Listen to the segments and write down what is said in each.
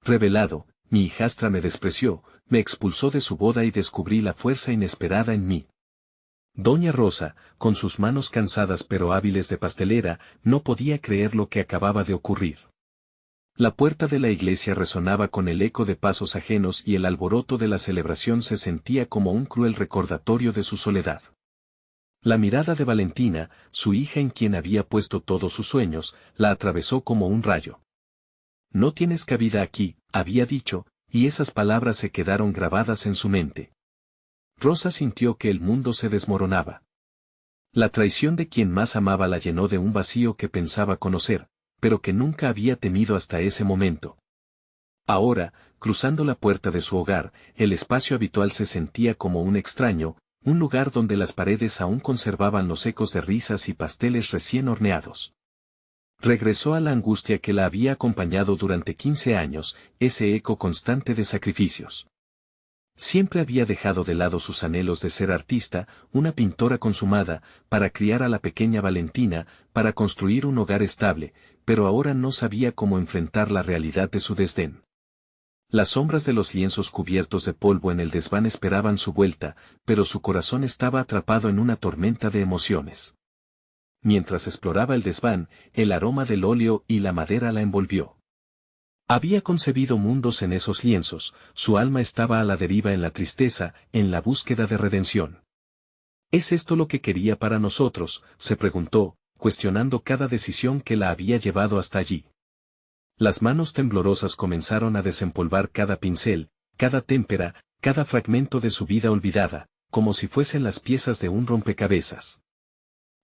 revelado, mi hijastra me despreció, me expulsó de su boda y descubrí la fuerza inesperada en mí. Doña Rosa, con sus manos cansadas pero hábiles de pastelera, no podía creer lo que acababa de ocurrir. La puerta de la iglesia resonaba con el eco de pasos ajenos y el alboroto de la celebración se sentía como un cruel recordatorio de su soledad. La mirada de Valentina, su hija en quien había puesto todos sus sueños, la atravesó como un rayo. No tienes cabida aquí, había dicho, y esas palabras se quedaron grabadas en su mente. Rosa sintió que el mundo se desmoronaba. La traición de quien más amaba la llenó de un vacío que pensaba conocer, pero que nunca había temido hasta ese momento. Ahora, cruzando la puerta de su hogar, el espacio habitual se sentía como un extraño, un lugar donde las paredes aún conservaban los ecos de risas y pasteles recién horneados. Regresó a la angustia que la había acompañado durante 15 años, ese eco constante de sacrificios. Siempre había dejado de lado sus anhelos de ser artista, una pintora consumada, para criar a la pequeña Valentina, para construir un hogar estable, pero ahora no sabía cómo enfrentar la realidad de su desdén. Las sombras de los lienzos cubiertos de polvo en el desván esperaban su vuelta, pero su corazón estaba atrapado en una tormenta de emociones. Mientras exploraba el desván, el aroma del óleo y la madera la envolvió. Había concebido mundos en esos lienzos, su alma estaba a la deriva en la tristeza, en la búsqueda de redención. ¿Es esto lo que quería para nosotros?, se preguntó, cuestionando cada decisión que la había llevado hasta allí. Las manos temblorosas comenzaron a desempolvar cada pincel, cada témpera, cada fragmento de su vida olvidada, como si fuesen las piezas de un rompecabezas.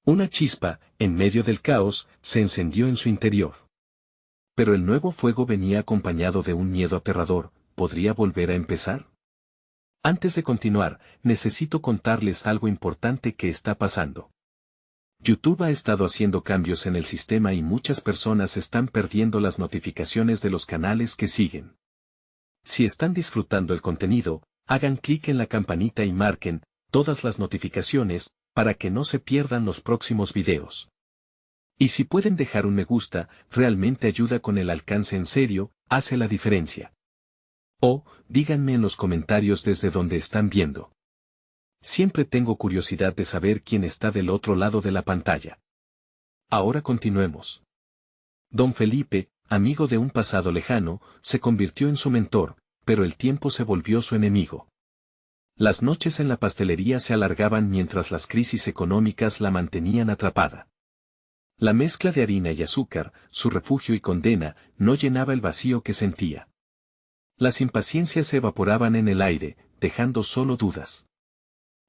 Una chispa, en medio del caos, se encendió en su interior. Pero el nuevo fuego venía acompañado de un miedo aterrador. ¿Podría volver a empezar? Antes de continuar, necesito contarles algo importante que está pasando. YouTube ha estado haciendo cambios en el sistema y muchas personas están perdiendo las notificaciones de los canales que siguen. Si están disfrutando el contenido, hagan clic en la campanita y marquen todas las notificaciones para que no se pierdan los próximos videos. Y si pueden dejar un me gusta, realmente ayuda con el alcance en serio, hace la diferencia. O, díganme en los comentarios desde donde están viendo. Siempre tengo curiosidad de saber quién está del otro lado de la pantalla. Ahora continuemos. Don Felipe, amigo de un pasado lejano, se convirtió en su mentor, pero el tiempo se volvió su enemigo. Las noches en la pastelería se alargaban mientras las crisis económicas la mantenían atrapada. La mezcla de harina y azúcar, su refugio y condena, no llenaba el vacío que sentía. Las impaciencias se evaporaban en el aire, dejando solo dudas.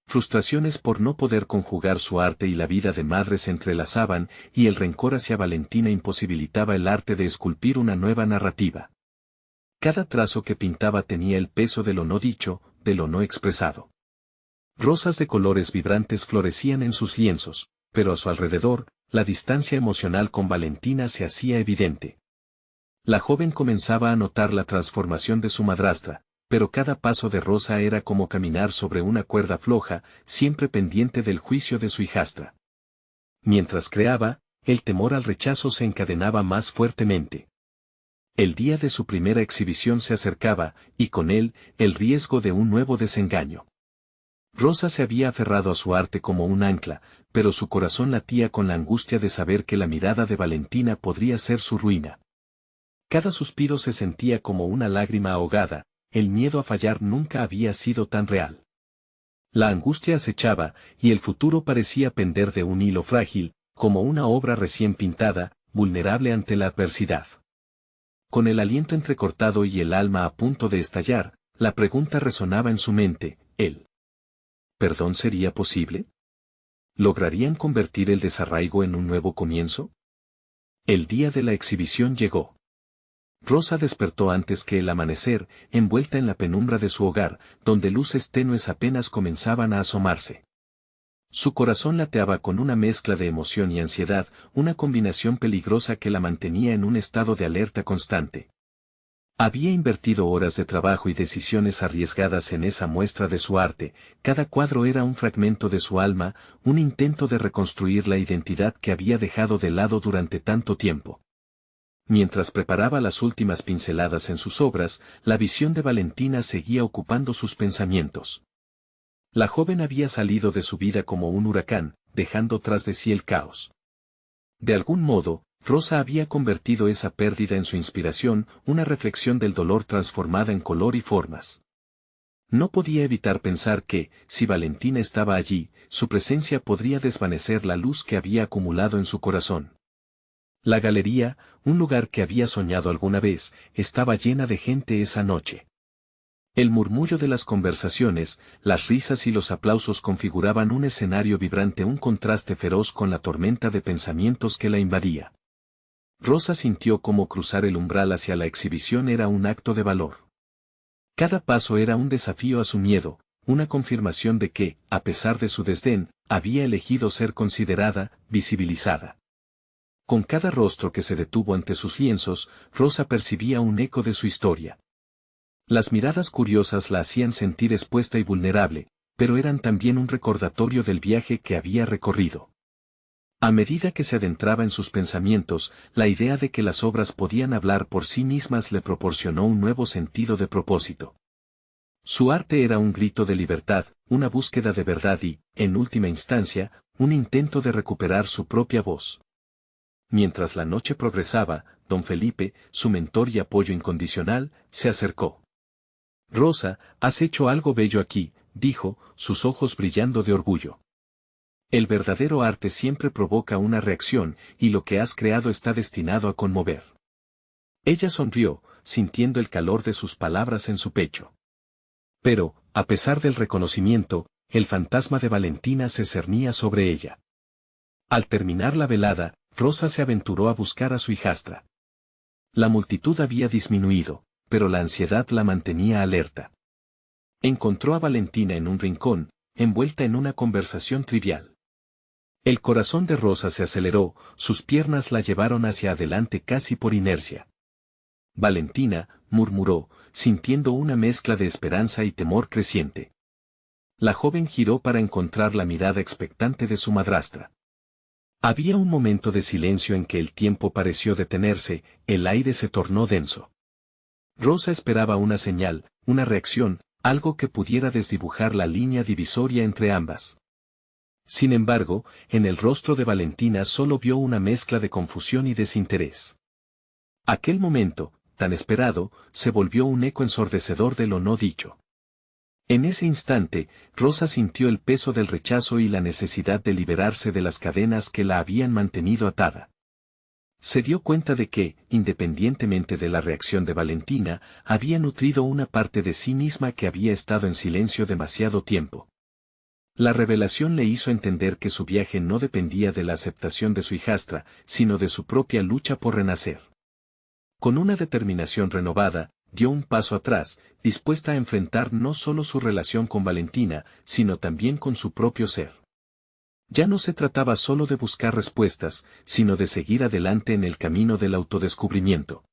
Frustraciones por no poder conjugar su arte y la vida de madre se entrelazaban, y el rencor hacia Valentina imposibilitaba el arte de esculpir una nueva narrativa. Cada trazo que pintaba tenía el peso de lo no dicho, de lo no expresado. Rosas de colores vibrantes florecían en sus lienzos, pero a su alrededor, la distancia emocional con Valentina se hacía evidente. La joven comenzaba a notar la transformación de su madrastra, pero cada paso de Rosa era como caminar sobre una cuerda floja, siempre pendiente del juicio de su hijastra. Mientras creaba, el temor al rechazo se encadenaba más fuertemente. El día de su primera exhibición se acercaba, y con él, el riesgo de un nuevo desengaño. Rosa se había aferrado a su arte como un ancla, pero su corazón latía con la angustia de saber que la mirada de Valentina podría ser su ruina. Cada suspiro se sentía como una lágrima ahogada, el miedo a fallar nunca había sido tan real. La angustia acechaba, y el futuro parecía pender de un hilo frágil, como una obra recién pintada, vulnerable ante la adversidad. Con el aliento entrecortado y el alma a punto de estallar, la pregunta resonaba en su mente, ¿el perdón sería posible? ¿Lograrían convertir el desarraigo en un nuevo comienzo? El día de la exhibición llegó. Rosa despertó antes que el amanecer, envuelta en la penumbra de su hogar, donde luces tenues apenas comenzaban a asomarse. Su corazón lateaba con una mezcla de emoción y ansiedad, una combinación peligrosa que la mantenía en un estado de alerta constante. Había invertido horas de trabajo y decisiones arriesgadas en esa muestra de su arte, cada cuadro era un fragmento de su alma, un intento de reconstruir la identidad que había dejado de lado durante tanto tiempo. Mientras preparaba las últimas pinceladas en sus obras, la visión de Valentina seguía ocupando sus pensamientos. La joven había salido de su vida como un huracán, dejando tras de sí el caos. De algún modo, Rosa había convertido esa pérdida en su inspiración, una reflexión del dolor transformada en color y formas. No podía evitar pensar que, si Valentina estaba allí, su presencia podría desvanecer la luz que había acumulado en su corazón. La galería, un lugar que había soñado alguna vez, estaba llena de gente esa noche. El murmullo de las conversaciones, las risas y los aplausos configuraban un escenario vibrante, un contraste feroz con la tormenta de pensamientos que la invadía. Rosa sintió cómo cruzar el umbral hacia la exhibición era un acto de valor. Cada paso era un desafío a su miedo, una confirmación de que, a pesar de su desdén, había elegido ser considerada, visibilizada. Con cada rostro que se detuvo ante sus lienzos, Rosa percibía un eco de su historia. Las miradas curiosas la hacían sentir expuesta y vulnerable, pero eran también un recordatorio del viaje que había recorrido. A medida que se adentraba en sus pensamientos, la idea de que las obras podían hablar por sí mismas le proporcionó un nuevo sentido de propósito. Su arte era un grito de libertad, una búsqueda de verdad y, en última instancia, un intento de recuperar su propia voz. Mientras la noche progresaba, don Felipe, su mentor y apoyo incondicional, se acercó. «Rosa, has hecho algo bello aquí», dijo, sus ojos brillando de orgullo. «El verdadero arte siempre provoca una reacción, y lo que has creado está destinado a conmover». Ella sonrió, sintiendo el calor de sus palabras en su pecho. Pero, a pesar del reconocimiento, el fantasma de Valentina se cernía sobre ella. Al terminar la velada, Rosa se aventuró a buscar a su hijastra. La multitud había disminuido, pero la ansiedad la mantenía alerta. Encontró a Valentina en un rincón, envuelta en una conversación trivial. El corazón de Rosa se aceleró, sus piernas la llevaron hacia adelante casi por inercia. «Valentina», murmuró, sintiendo una mezcla de esperanza y temor creciente. La joven giró para encontrar la mirada expectante de su madrastra. Había un momento de silencio en que el tiempo pareció detenerse, el aire se tornó denso. Rosa esperaba una señal, una reacción, algo que pudiera desdibujar la línea divisoria entre ambas. Sin embargo, en el rostro de Valentina solo vio una mezcla de confusión y desinterés. Aquel momento, tan esperado, se volvió un eco ensordecedor de lo no dicho. En ese instante, Rosa sintió el peso del rechazo y la necesidad de liberarse de las cadenas que la habían mantenido atada. Se dio cuenta de que, independientemente de la reacción de Valentina, había nutrido una parte de sí misma que había estado en silencio demasiado tiempo. La revelación le hizo entender que su viaje no dependía de la aceptación de su hijastra, sino de su propia lucha por renacer. Con una determinación renovada, dio un paso atrás, dispuesta a enfrentar no solo su relación con Valentina, sino también con su propio ser. Ya no se trataba solo de buscar respuestas, sino de seguir adelante en el camino del autodescubrimiento.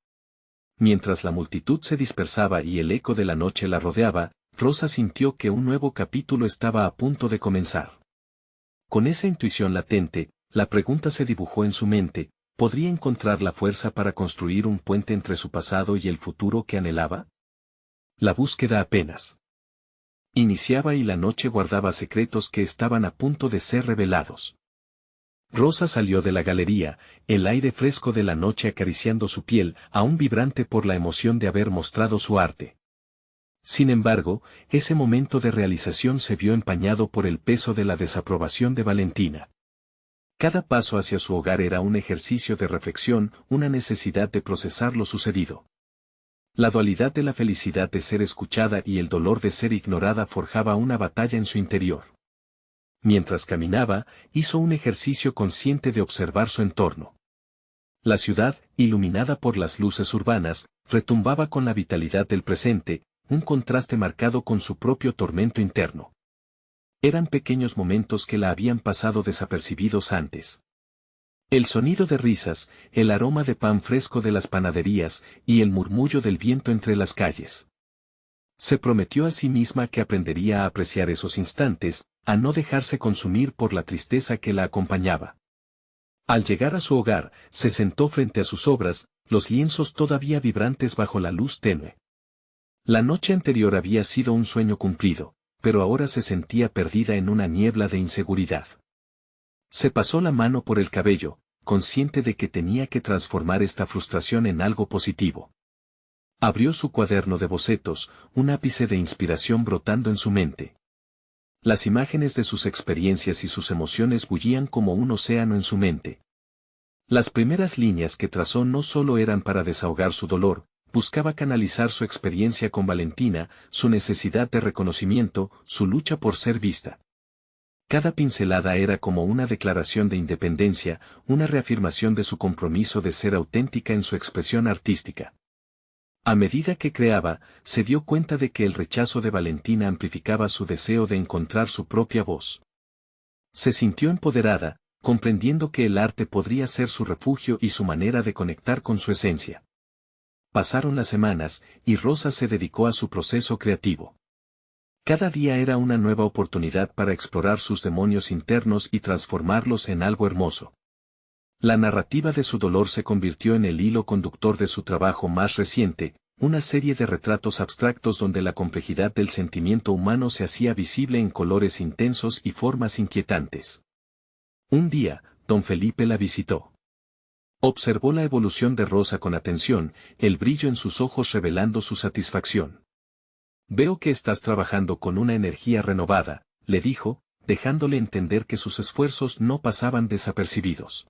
Mientras la multitud se dispersaba y el eco de la noche la rodeaba, Rosa sintió que un nuevo capítulo estaba a punto de comenzar. Con esa intuición latente, la pregunta se dibujó en su mente: ¿podría encontrar la fuerza para construir un puente entre su pasado y el futuro que anhelaba? La búsqueda apenas iniciaba y la noche guardaba secretos que estaban a punto de ser revelados. Rosa salió de la galería, el aire fresco de la noche acariciando su piel, aún vibrante por la emoción de haber mostrado su arte. Sin embargo, ese momento de realización se vio empañado por el peso de la desaprobación de Valentina. Cada paso hacia su hogar era un ejercicio de reflexión, una necesidad de procesar lo sucedido. La dualidad de la felicidad de ser escuchada y el dolor de ser ignorada forjaba una batalla en su interior. Mientras caminaba, hizo un ejercicio consciente de observar su entorno. La ciudad, iluminada por las luces urbanas, retumbaba con la vitalidad del presente, un contraste marcado con su propio tormento interno. Eran pequeños momentos que la habían pasado desapercibidos antes. El sonido de risas, el aroma de pan fresco de las panaderías, y el murmullo del viento entre las calles. Se prometió a sí misma que aprendería a apreciar esos instantes, a no dejarse consumir por la tristeza que la acompañaba. Al llegar a su hogar, se sentó frente a sus obras, los lienzos todavía vibrantes bajo la luz tenue. La noche anterior había sido un sueño cumplido, pero ahora se sentía perdida en una niebla de inseguridad. Se pasó la mano por el cabello, consciente de que tenía que transformar esta frustración en algo positivo. Abrió su cuaderno de bocetos, un ápice de inspiración brotando en su mente. Las imágenes de sus experiencias y sus emociones bullían como un océano en su mente. Las primeras líneas que trazó no solo eran para desahogar su dolor, buscaba canalizar su experiencia con Valentina, su necesidad de reconocimiento, su lucha por ser vista. Cada pincelada era como una declaración de independencia, una reafirmación de su compromiso de ser auténtica en su expresión artística. A medida que creaba, se dio cuenta de que el rechazo de Valentina amplificaba su deseo de encontrar su propia voz. Se sintió empoderada, comprendiendo que el arte podría ser su refugio y su manera de conectar con su esencia. Pasaron las semanas, y Rosa se dedicó a su proceso creativo. Cada día era una nueva oportunidad para explorar sus demonios internos y transformarlos en algo hermoso. La narrativa de su dolor se convirtió en el hilo conductor de su trabajo más reciente, una serie de retratos abstractos donde la complejidad del sentimiento humano se hacía visible en colores intensos y formas inquietantes. Un día, don Felipe la visitó. Observó la evolución de Rosa con atención, el brillo en sus ojos revelando su satisfacción. «Veo que estás trabajando con una energía renovada», le dijo, dejándole entender que sus esfuerzos no pasaban desapercibidos.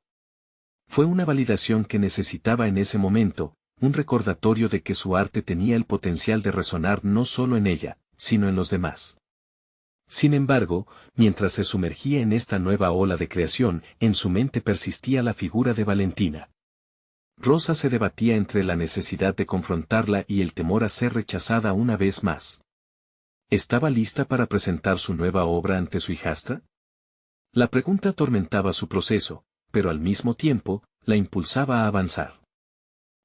Fue una validación que necesitaba en ese momento, un recordatorio de que su arte tenía el potencial de resonar no solo en ella, sino en los demás. Sin embargo, mientras se sumergía en esta nueva ola de creación, en su mente persistía la figura de Valentina. Rosa se debatía entre la necesidad de confrontarla y el temor a ser rechazada una vez más. ¿Estaba lista para presentar su nueva obra ante su hijastra? La pregunta atormentaba su proceso, pero al mismo tiempo, la impulsaba a avanzar.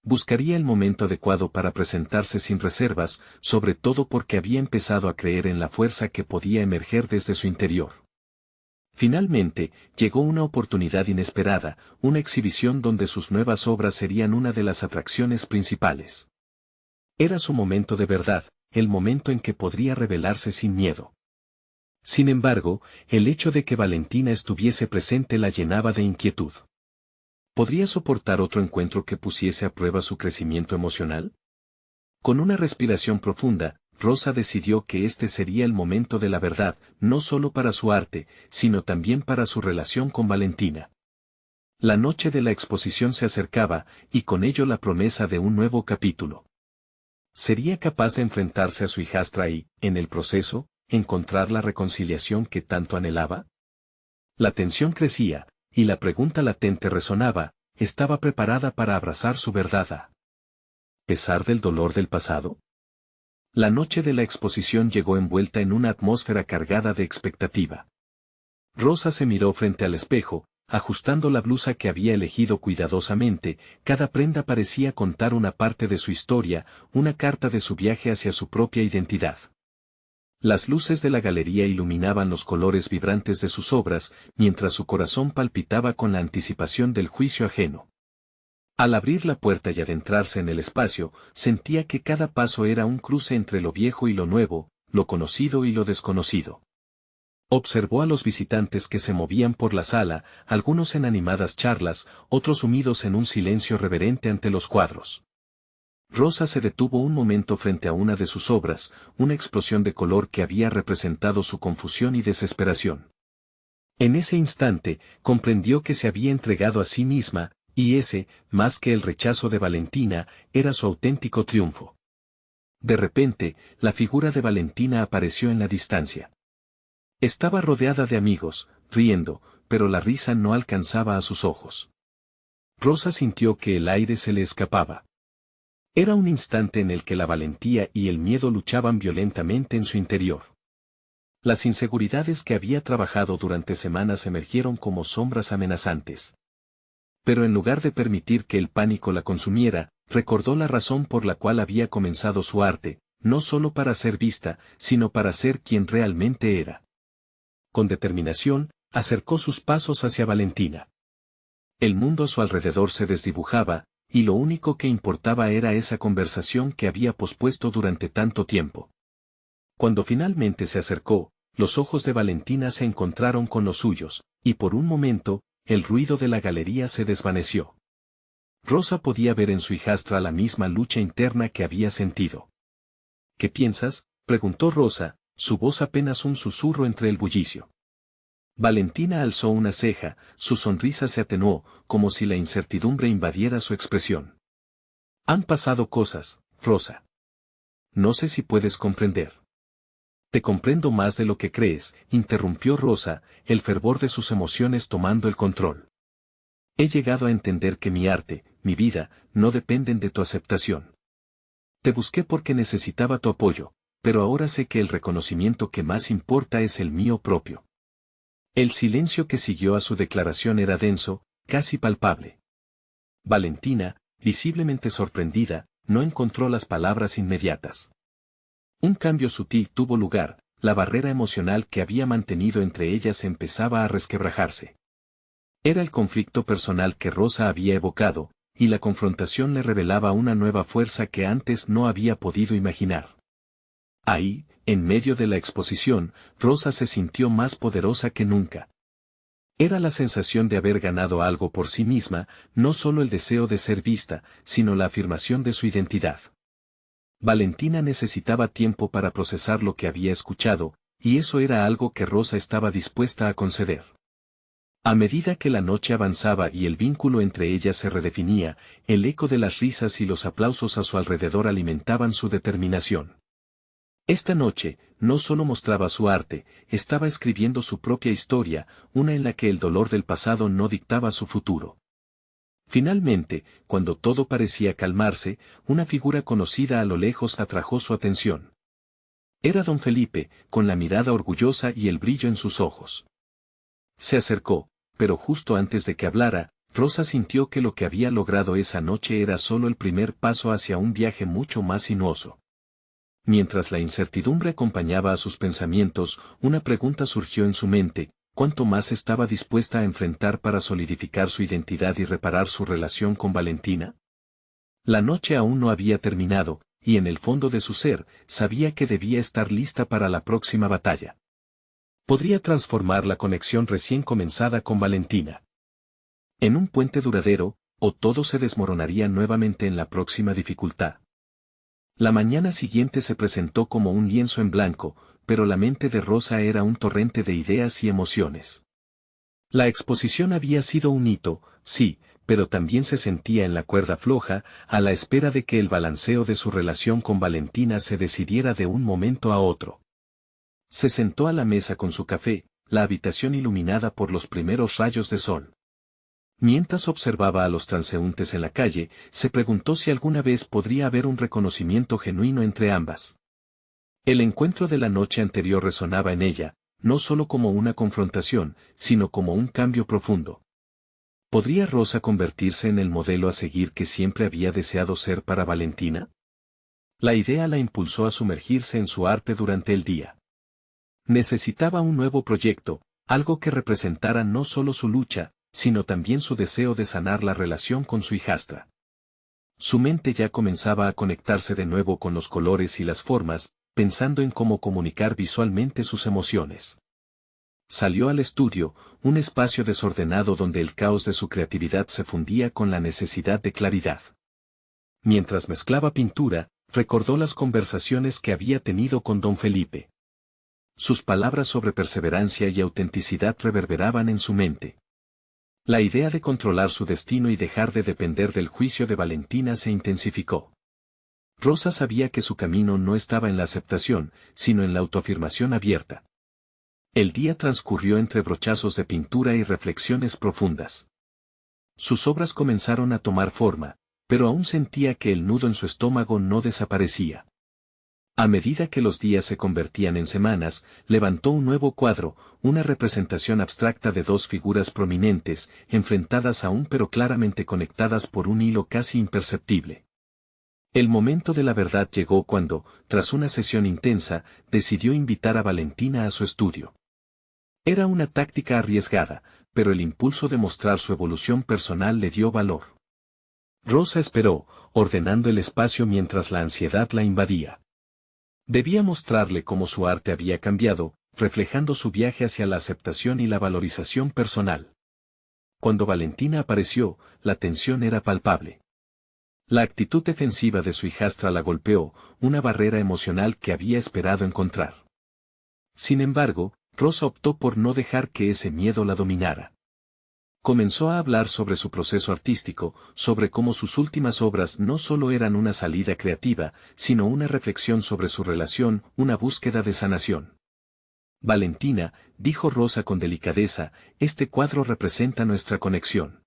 Buscaría el momento adecuado para presentarse sin reservas, sobre todo porque había empezado a creer en la fuerza que podía emerger desde su interior. Finalmente, llegó una oportunidad inesperada, una exhibición donde sus nuevas obras serían una de las atracciones principales. Era su momento de verdad, el momento en que podría revelarse sin miedo. Sin embargo, el hecho de que Valentina estuviese presente la llenaba de inquietud. ¿Podría soportar otro encuentro que pusiese a prueba su crecimiento emocional? Con una respiración profunda, Rosa decidió que este sería el momento de la verdad, no solo para su arte, sino también para su relación con Valentina. La noche de la exposición se acercaba, y con ello la promesa de un nuevo capítulo. ¿Sería capaz de enfrentarse a su hijastra y, en el proceso, encontrar la reconciliación que tanto anhelaba? La tensión crecía, y la pregunta latente resonaba, ¿estaba preparada para abrazar su verdad a pesar del dolor del pasado? La noche de la exposición llegó envuelta en una atmósfera cargada de expectativa. Rosa se miró frente al espejo, ajustando la blusa que había elegido cuidadosamente, cada prenda parecía contar una parte de su historia, una carta de su viaje hacia su propia identidad. Las luces de la galería iluminaban los colores vibrantes de sus obras, mientras su corazón palpitaba con la anticipación del juicio ajeno. Al abrir la puerta y adentrarse en el espacio, sentía que cada paso era un cruce entre lo viejo y lo nuevo, lo conocido y lo desconocido. Observó a los visitantes que se movían por la sala, algunos en animadas charlas, otros sumidos en un silencio reverente ante los cuadros. Rosa se detuvo un momento frente a una de sus obras, una explosión de color que había representado su confusión y desesperación. En ese instante, comprendió que se había entregado a sí misma, y ese, más que el rechazo de Valentina, era su auténtico triunfo. De repente, la figura de Valentina apareció en la distancia. Estaba rodeada de amigos, riendo, pero la risa no alcanzaba a sus ojos. Rosa sintió que el aire se le escapaba. Era un instante en el que la valentía y el miedo luchaban violentamente en su interior. Las inseguridades que había trabajado durante semanas emergieron como sombras amenazantes. Pero en lugar de permitir que el pánico la consumiera, recordó la razón por la cual había comenzado su arte, no solo para ser vista, sino para ser quien realmente era. Con determinación, acercó sus pasos hacia Valentina. El mundo a su alrededor se desdibujaba, y lo único que importaba era esa conversación que había pospuesto durante tanto tiempo. Cuando finalmente se acercó, los ojos de Valentina se encontraron con los suyos, y por un momento, el ruido de la galería se desvaneció. Rosa podía ver en su hijastra la misma lucha interna que había sentido. ¿Qué piensas?, preguntó Rosa, su voz apenas un susurro entre el bullicio. Valentina alzó una ceja, su sonrisa se atenuó, como si la incertidumbre invadiera su expresión. Han pasado cosas, Rosa. No sé si puedes comprender. Te comprendo más de lo que crees, interrumpió Rosa, el fervor de sus emociones tomando el control. He llegado a entender que mi arte, mi vida, no dependen de tu aceptación. Te busqué porque necesitaba tu apoyo, pero ahora sé que el reconocimiento que más importa es el mío propio. El silencio que siguió a su declaración era denso, casi palpable. Valentina, visiblemente sorprendida, no encontró las palabras inmediatas. Un cambio sutil tuvo lugar, la barrera emocional que había mantenido entre ellas empezaba a resquebrajarse. Era el conflicto personal que Rosa había evocado, y la confrontación le revelaba una nueva fuerza que antes no había podido imaginar. Ahí, en medio de la exposición, Rosa se sintió más poderosa que nunca. Era la sensación de haber ganado algo por sí misma, no solo el deseo de ser vista, sino la afirmación de su identidad. Valentina necesitaba tiempo para procesar lo que había escuchado, y eso era algo que Rosa estaba dispuesta a conceder. A medida que la noche avanzaba y el vínculo entre ellas se redefinía, el eco de las risas y los aplausos a su alrededor alimentaban su determinación. Esta noche, no solo mostraba su arte, estaba escribiendo su propia historia, una en la que el dolor del pasado no dictaba su futuro. Finalmente, cuando todo parecía calmarse, una figura conocida a lo lejos atrajo su atención. Era don Felipe, con la mirada orgullosa y el brillo en sus ojos. Se acercó, pero justo antes de que hablara, Rosa sintió que lo que había logrado esa noche era solo el primer paso hacia un viaje mucho más sinuoso. Mientras la incertidumbre acompañaba a sus pensamientos, una pregunta surgió en su mente: ¿cuánto más estaba dispuesta a enfrentar para solidificar su identidad y reparar su relación con Valentina? La noche aún no había terminado, y en el fondo de su ser, sabía que debía estar lista para la próxima batalla. Podría transformar la conexión recién comenzada con Valentina en un puente duradero, o todo se desmoronaría nuevamente en la próxima dificultad. La mañana siguiente se presentó como un lienzo en blanco, pero la mente de Rosa era un torrente de ideas y emociones. La exposición había sido un hito, sí, pero también se sentía en la cuerda floja, a la espera de que el balanceo de su relación con Valentina se decidiera de un momento a otro. Se sentó a la mesa con su café, la habitación iluminada por los primeros rayos de sol. Mientras observaba a los transeúntes en la calle, se preguntó si alguna vez podría haber un reconocimiento genuino entre ambas. El encuentro de la noche anterior resonaba en ella, no solo como una confrontación, sino como un cambio profundo. ¿Podría Rosa convertirse en el modelo a seguir que siempre había deseado ser para Valentina? La idea la impulsó a sumergirse en su arte durante el día. Necesitaba un nuevo proyecto, algo que representara no solo su lucha, sino también su deseo de sanar la relación con su hijastra. Su mente ya comenzaba a conectarse de nuevo con los colores y las formas, pensando en cómo comunicar visualmente sus emociones. Salió al estudio, un espacio desordenado donde el caos de su creatividad se fundía con la necesidad de claridad. Mientras mezclaba pintura, recordó las conversaciones que había tenido con don Felipe. Sus palabras sobre perseverancia y autenticidad reverberaban en su mente. La idea de controlar su destino y dejar de depender del juicio de Valentina se intensificó. Rosa sabía que su camino no estaba en la aceptación, sino en la autoafirmación abierta. El día transcurrió entre brochazos de pintura y reflexiones profundas. Sus obras comenzaron a tomar forma, pero aún sentía que el nudo en su estómago no desaparecía. A medida que los días se convertían en semanas, levantó un nuevo cuadro, una representación abstracta de dos figuras prominentes, enfrentadas aún pero claramente conectadas por un hilo casi imperceptible. El momento de la verdad llegó cuando, tras una sesión intensa, decidió invitar a Valentina a su estudio. Era una táctica arriesgada, pero el impulso de mostrar su evolución personal le dio valor. Rosa esperó, ordenando el espacio mientras la ansiedad la invadía. Debía mostrarle cómo su arte había cambiado, reflejando su viaje hacia la aceptación y la valorización personal. Cuando Valentina apareció, la tensión era palpable. La actitud defensiva de su hijastra la golpeó, una barrera emocional que había esperado encontrar. Sin embargo, Rosa optó por no dejar que ese miedo la dominara. Comenzó a hablar sobre su proceso artístico, sobre cómo sus últimas obras no solo eran una salida creativa, sino una reflexión sobre su relación, una búsqueda de sanación. Valentina, dijo Rosa con delicadeza, este cuadro representa nuestra conexión.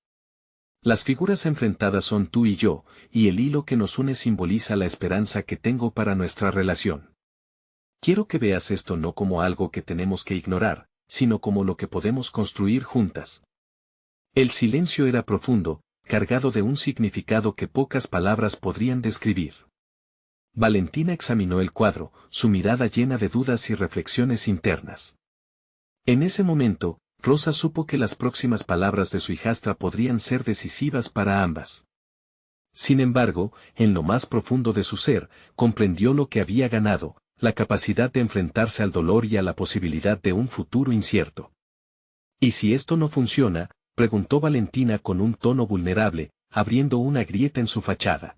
Las figuras enfrentadas son tú y yo, y el hilo que nos une simboliza la esperanza que tengo para nuestra relación. Quiero que veas esto no como algo que tenemos que ignorar, sino como lo que podemos construir juntas. El silencio era profundo, cargado de un significado que pocas palabras podrían describir. Valentina examinó el cuadro, su mirada llena de dudas y reflexiones internas. En ese momento, Rosa supo que las próximas palabras de su hijastra podrían ser decisivas para ambas. Sin embargo, en lo más profundo de su ser, comprendió lo que había ganado, la capacidad de enfrentarse al dolor y a la posibilidad de un futuro incierto. ¿Y si esto no funciona?, preguntó Valentina con un tono vulnerable, abriendo una grieta en su fachada.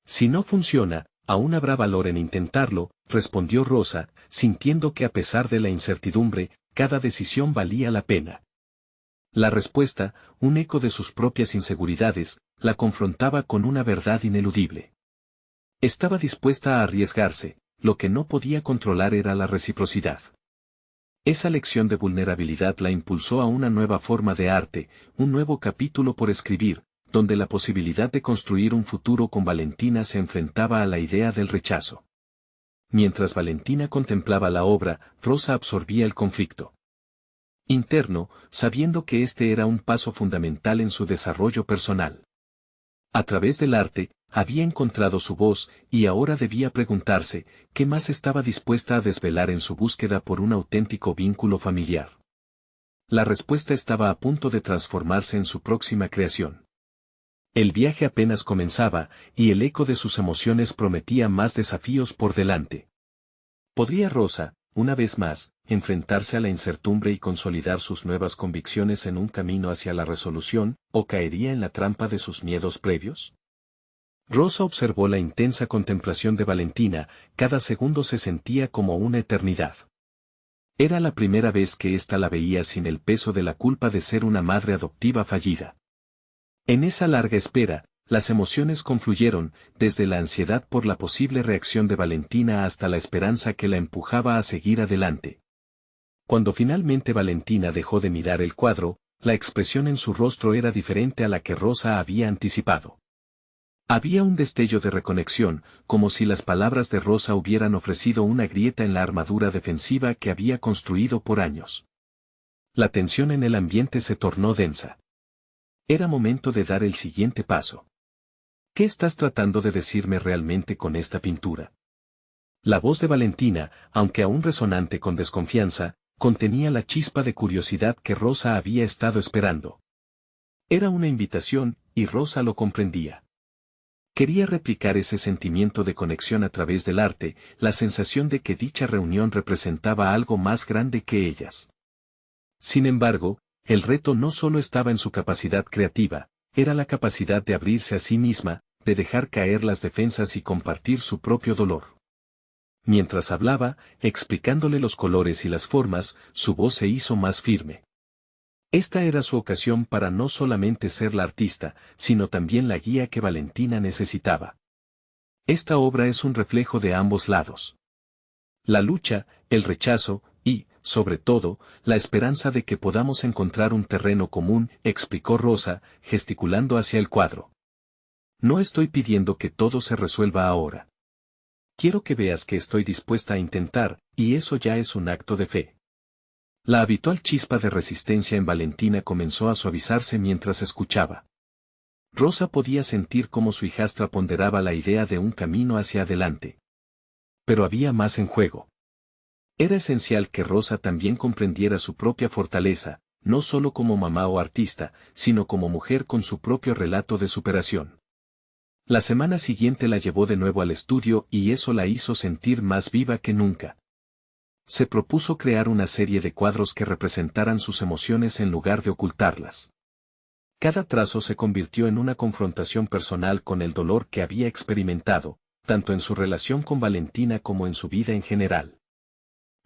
Si no funciona, aún habrá valor en intentarlo, respondió Rosa, sintiendo que a pesar de la incertidumbre, cada decisión valía la pena. La respuesta, un eco de sus propias inseguridades, la confrontaba con una verdad ineludible. Estaba dispuesta a arriesgarse, lo que no podía controlar era la reciprocidad. Esa lección de vulnerabilidad la impulsó a una nueva forma de arte, un nuevo capítulo por escribir, donde la posibilidad de construir un futuro con Valentina se enfrentaba a la idea del rechazo. Mientras Valentina contemplaba la obra, Rosa absorbía el conflicto interno, sabiendo que este era un paso fundamental en su desarrollo personal. A través del arte, había encontrado su voz, y ahora debía preguntarse, ¿qué más estaba dispuesta a desvelar en su búsqueda por un auténtico vínculo familiar? La respuesta estaba a punto de transformarse en su próxima creación. El viaje apenas comenzaba, y el eco de sus emociones prometía más desafíos por delante. ¿Podría Rosa, una vez más, enfrentarse a la incertidumbre y consolidar sus nuevas convicciones en un camino hacia la resolución, o caería en la trampa de sus miedos previos? Rosa observó la intensa contemplación de Valentina, cada segundo se sentía como una eternidad. Era la primera vez que ésta la veía sin el peso de la culpa de ser una madre adoptiva fallida. En esa larga espera, las emociones confluyeron, desde la ansiedad por la posible reacción de Valentina hasta la esperanza que la empujaba a seguir adelante. Cuando finalmente Valentina dejó de mirar el cuadro, la expresión en su rostro era diferente a la que Rosa había anticipado. Había un destello de reconexión, como si las palabras de Rosa hubieran ofrecido una grieta en la armadura defensiva que había construido por años. La tensión en el ambiente se tornó densa. Era momento de dar el siguiente paso. ¿Qué estás tratando de decirme realmente con esta pintura? La voz de Valentina, aunque aún resonante con desconfianza, contenía la chispa de curiosidad que Rosa había estado esperando. Era una invitación, y Rosa lo comprendía. Quería replicar ese sentimiento de conexión a través del arte, la sensación de que dicha reunión representaba algo más grande que ellas. Sin embargo, el reto no solo estaba en su capacidad creativa, era la capacidad de abrirse a sí misma, de dejar caer las defensas y compartir su propio dolor. Mientras hablaba, explicándole los colores y las formas, su voz se hizo más firme. Esta era su ocasión para no solamente ser la artista, sino también la guía que Valentina necesitaba. Esta obra es un reflejo de ambos lados. La lucha, el rechazo, y, sobre todo, la esperanza de que podamos encontrar un terreno común, explicó Rosa, gesticulando hacia el cuadro. No estoy pidiendo que todo se resuelva ahora. Quiero que veas que estoy dispuesta a intentar, y eso ya es un acto de fe. La habitual chispa de resistencia en Valentina comenzó a suavizarse mientras escuchaba. Rosa podía sentir cómo su hijastra ponderaba la idea de un camino hacia adelante. Pero había más en juego. Era esencial que Rosa también comprendiera su propia fortaleza, no solo como mamá o artista, sino como mujer con su propio relato de superación. La semana siguiente la llevó de nuevo al estudio y eso la hizo sentir más viva que nunca. Se propuso crear una serie de cuadros que representaran sus emociones en lugar de ocultarlas. Cada trazo se convirtió en una confrontación personal con el dolor que había experimentado, tanto en su relación con Valentina como en su vida en general.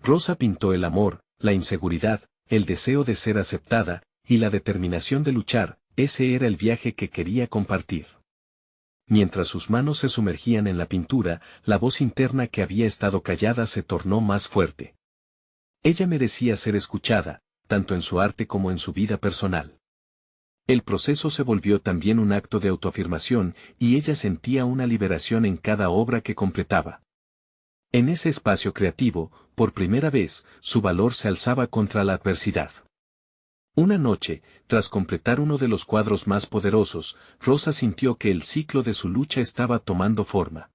Rosa pintó el amor, la inseguridad, el deseo de ser aceptada, y la determinación de luchar. Ese era el viaje que quería compartir. Mientras sus manos se sumergían en la pintura, la voz interna que había estado callada se tornó más fuerte. Ella merecía ser escuchada, tanto en su arte como en su vida personal. El proceso se volvió también un acto de autoafirmación, y ella sentía una liberación en cada obra que completaba. En ese espacio creativo, por primera vez, su valor se alzaba contra la adversidad. Una noche, tras completar uno de los cuadros más poderosos, Rosa sintió que el ciclo de su lucha estaba tomando forma.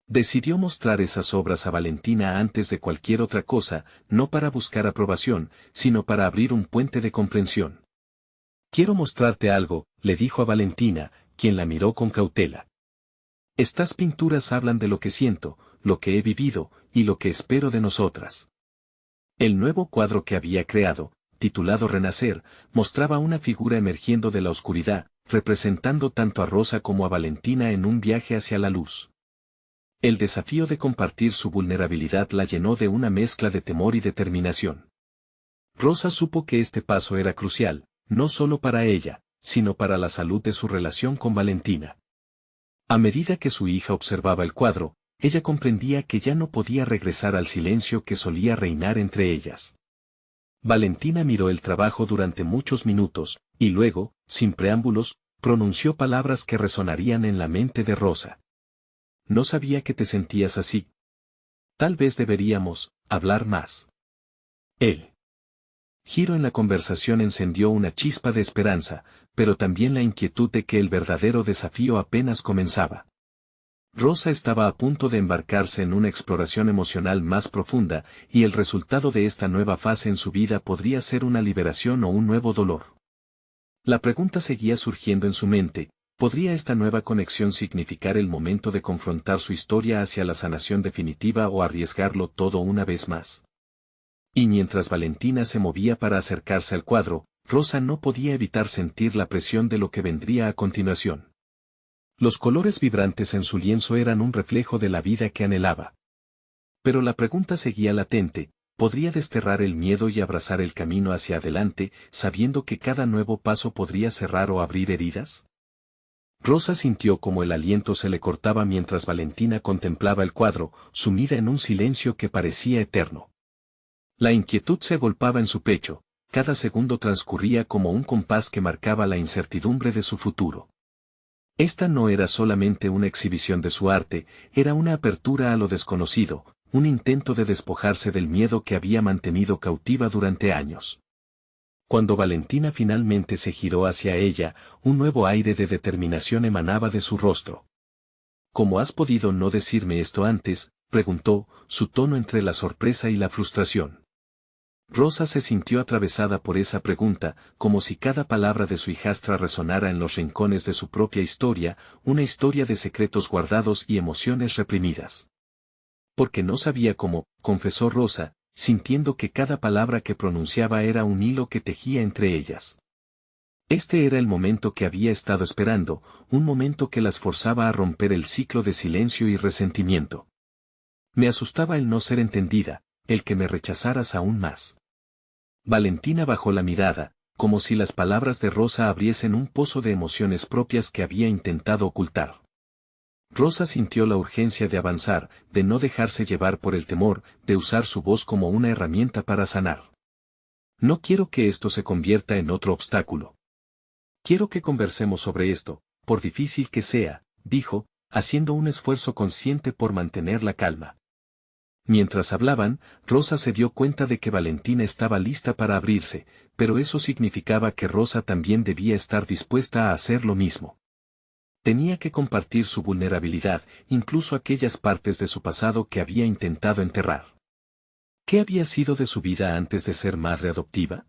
Decidió mostrar esas obras a Valentina antes de cualquier otra cosa, no para buscar aprobación, sino para abrir un puente de comprensión. «Quiero mostrarte algo», le dijo a Valentina, quien la miró con cautela. «Estas pinturas hablan de lo que siento, lo que he vivido, y lo que espero de nosotras». El nuevo cuadro que había creado, titulado Renacer, mostraba una figura emergiendo de la oscuridad, representando tanto a Rosa como a Valentina en un viaje hacia la luz. El desafío de compartir su vulnerabilidad la llenó de una mezcla de temor y determinación. Rosa supo que este paso era crucial, no solo para ella, sino para la salud de su relación con Valentina. A medida que su hija observaba el cuadro, ella comprendía que ya no podía regresar al silencio que solía reinar entre ellas. Valentina miró el trabajo durante muchos minutos, y luego, sin preámbulos, pronunció palabras que resonarían en la mente de Rosa. «No sabía que te sentías así. Tal vez deberíamos hablar más». El giro en la conversación encendió una chispa de esperanza, pero también la inquietud de que el verdadero desafío apenas comenzaba. Rosa estaba a punto de embarcarse en una exploración emocional más profunda, y el resultado de esta nueva fase en su vida podría ser una liberación o un nuevo dolor. La pregunta seguía surgiendo en su mente: ¿podría esta nueva conexión significar el momento de confrontar su historia hacia la sanación definitiva o arriesgarlo todo una vez más? Y mientras Valentina se movía para acercarse al cuadro, Rosa no podía evitar sentir la presión de lo que vendría a continuación. Los colores vibrantes en su lienzo eran un reflejo de la vida que anhelaba. Pero la pregunta seguía latente: ¿podría desterrar el miedo y abrazar el camino hacia adelante, sabiendo que cada nuevo paso podría cerrar o abrir heridas? Rosa sintió como el aliento se le cortaba mientras Valentina contemplaba el cuadro, sumida en un silencio que parecía eterno. La inquietud se agolpaba en su pecho, cada segundo transcurría como un compás que marcaba la incertidumbre de su futuro. Esta no era solamente una exhibición de su arte, era una apertura a lo desconocido, un intento de despojarse del miedo que había mantenido cautiva durante años. Cuando Valentina finalmente se giró hacia ella, un nuevo aire de determinación emanaba de su rostro. «¿Cómo has podido no decirme esto antes?», preguntó, su tono entre la sorpresa y la frustración. Rosa se sintió atravesada por esa pregunta, como si cada palabra de su hijastra resonara en los rincones de su propia historia, una historia de secretos guardados y emociones reprimidas. «Porque no sabía cómo», confesó Rosa, sintiendo que cada palabra que pronunciaba era un hilo que tejía entre ellas. Este era el momento que había estado esperando, un momento que las forzaba a romper el ciclo de silencio y resentimiento. «Me asustaba el no ser entendida, el que me rechazaras aún más». Valentina bajó la mirada, como si las palabras de Rosa abriesen un pozo de emociones propias que había intentado ocultar. Rosa sintió la urgencia de avanzar, de no dejarse llevar por el temor, de usar su voz como una herramienta para sanar. «No quiero que esto se convierta en otro obstáculo. Quiero que conversemos sobre esto, por difícil que sea», dijo, haciendo un esfuerzo consciente por mantener la calma. Mientras hablaban, Rosa se dio cuenta de que Valentina estaba lista para abrirse, pero eso significaba que Rosa también debía estar dispuesta a hacer lo mismo. Tenía que compartir su vulnerabilidad, incluso aquellas partes de su pasado que había intentado enterrar. ¿Qué había sido de su vida antes de ser madre adoptiva?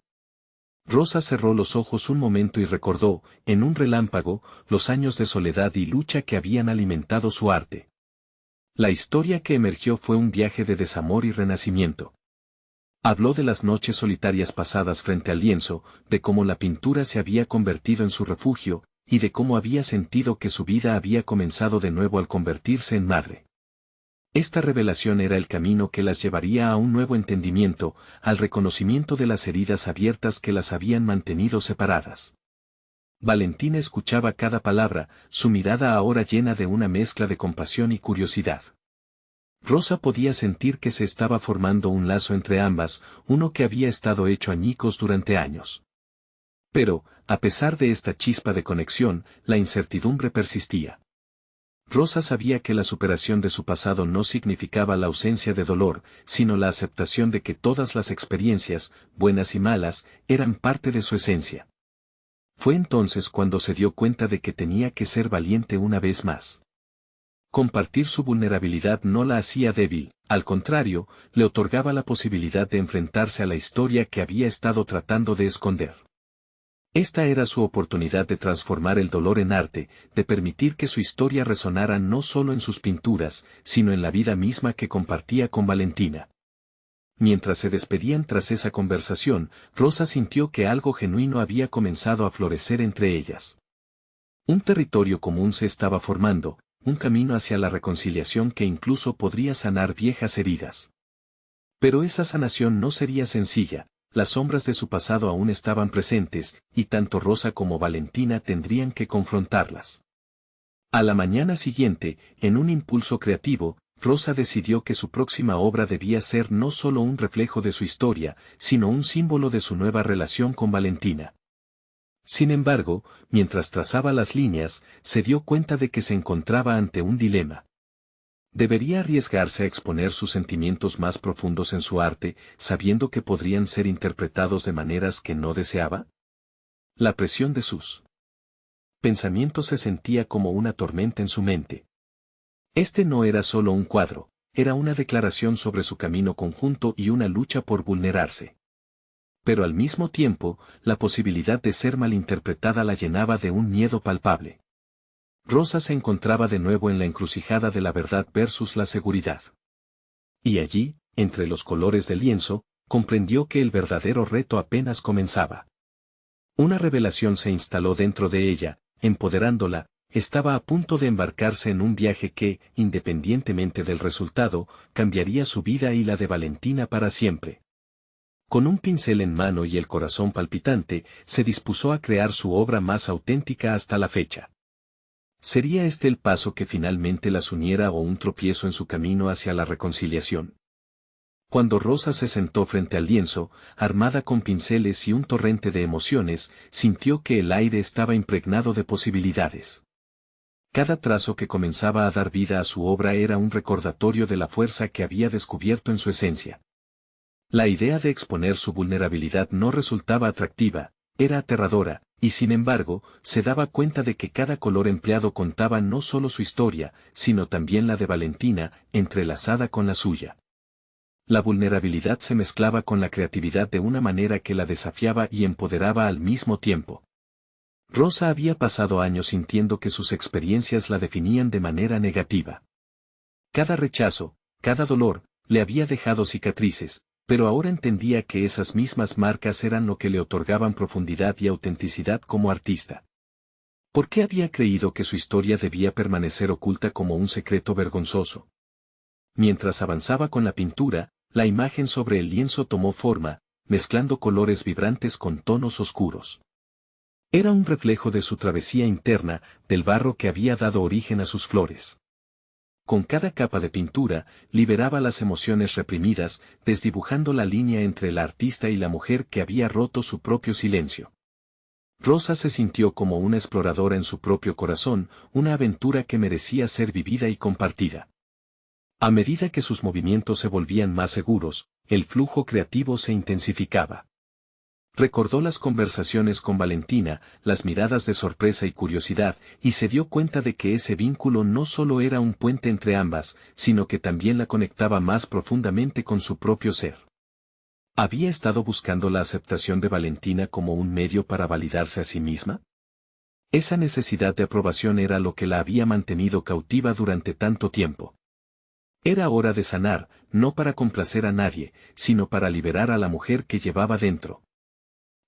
Rosa cerró los ojos un momento y recordó, en un relámpago, los años de soledad y lucha que habían alimentado su arte. La historia que emergió fue un viaje de desamor y renacimiento. Habló de las noches solitarias pasadas frente al lienzo, de cómo la pintura se había convertido en su refugio, y de cómo había sentido que su vida había comenzado de nuevo al convertirse en madre. Esta revelación era el camino que las llevaría a un nuevo entendimiento, al reconocimiento de las heridas abiertas que las habían mantenido separadas. Valentina escuchaba cada palabra, su mirada ahora llena de una mezcla de compasión y curiosidad. Rosa podía sentir que se estaba formando un lazo entre ambas, uno que había estado hecho añicos durante años. Pero, a pesar de esta chispa de conexión, la incertidumbre persistía. Rosa sabía que la superación de su pasado no significaba la ausencia de dolor, sino la aceptación de que todas las experiencias, buenas y malas, eran parte de su esencia. Fue entonces cuando se dio cuenta de que tenía que ser valiente una vez más. Compartir su vulnerabilidad no la hacía débil, al contrario, le otorgaba la posibilidad de enfrentarse a la historia que había estado tratando de esconder. Esta era su oportunidad de transformar el dolor en arte, de permitir que su historia resonara no solo en sus pinturas, sino en la vida misma que compartía con Valentina. Mientras se despedían tras esa conversación, Rosa sintió que algo genuino había comenzado a florecer entre ellas. Un territorio común se estaba formando, un camino hacia la reconciliación que incluso podría sanar viejas heridas. Pero esa sanación no sería sencilla. Las sombras de su pasado aún estaban presentes, y tanto Rosa como Valentina tendrían que confrontarlas. A la mañana siguiente, en un impulso creativo, Rosa decidió que su próxima obra debía ser no solo un reflejo de su historia, sino un símbolo de su nueva relación con Valentina. Sin embargo, mientras trazaba las líneas, se dio cuenta de que se encontraba ante un dilema. ¿Debería arriesgarse a exponer sus sentimientos más profundos en su arte, sabiendo que podrían ser interpretados de maneras que no deseaba? La presión de sus pensamientos se sentía como una tormenta en su mente. Este no era solo un cuadro, era una declaración sobre su camino conjunto y una lucha por vulnerarse. Pero al mismo tiempo, la posibilidad de ser malinterpretada la llenaba de un miedo palpable. Rosa se encontraba de nuevo en la encrucijada de la verdad versus la seguridad. Y allí, entre los colores del lienzo, comprendió que el verdadero reto apenas comenzaba. Una revelación se instaló dentro de ella, empoderándola, estaba a punto de embarcarse en un viaje que, independientemente del resultado, cambiaría su vida y la de Valentina para siempre. Con un pincel en mano y el corazón palpitante, se dispuso a crear su obra más auténtica hasta la fecha. ¿Sería este el paso que finalmente las uniera o un tropiezo en su camino hacia la reconciliación? Cuando Rosa se sentó frente al lienzo, armada con pinceles y un torrente de emociones, sintió que el aire estaba impregnado de posibilidades. Cada trazo que comenzaba a dar vida a su obra era un recordatorio de la fuerza que había descubierto en su esencia. La idea de exponer su vulnerabilidad no resultaba atractiva, era aterradora, y sin embargo, se daba cuenta de que cada color empleado contaba no solo su historia, sino también la de Valentina, entrelazada con la suya. La vulnerabilidad se mezclaba con la creatividad de una manera que la desafiaba y empoderaba al mismo tiempo. Rosa había pasado años sintiendo que sus experiencias la definían de manera negativa. Cada rechazo, cada dolor, le había dejado cicatrices, pero ahora entendía que esas mismas marcas eran lo que le otorgaban profundidad y autenticidad como artista. ¿Por qué había creído que su historia debía permanecer oculta como un secreto vergonzoso? Mientras avanzaba con la pintura, la imagen sobre el lienzo tomó forma, mezclando colores vibrantes con tonos oscuros. Era un reflejo de su travesía interna, del barro que había dado origen a sus flores. Con cada capa de pintura, liberaba las emociones reprimidas, desdibujando la línea entre la artista y la mujer que había roto su propio silencio. Rosa se sintió como una exploradora en su propio corazón, una aventura que merecía ser vivida y compartida. A medida que sus movimientos se volvían más seguros, el flujo creativo se intensificaba. Recordó las conversaciones con Valentina, las miradas de sorpresa y curiosidad, y se dio cuenta de que ese vínculo no solo era un puente entre ambas, sino que también la conectaba más profundamente con su propio ser. ¿Había estado buscando la aceptación de Valentina como un medio para validarse a sí misma? Esa necesidad de aprobación era lo que la había mantenido cautiva durante tanto tiempo. Era hora de sanar, no para complacer a nadie, sino para liberar a la mujer que llevaba dentro.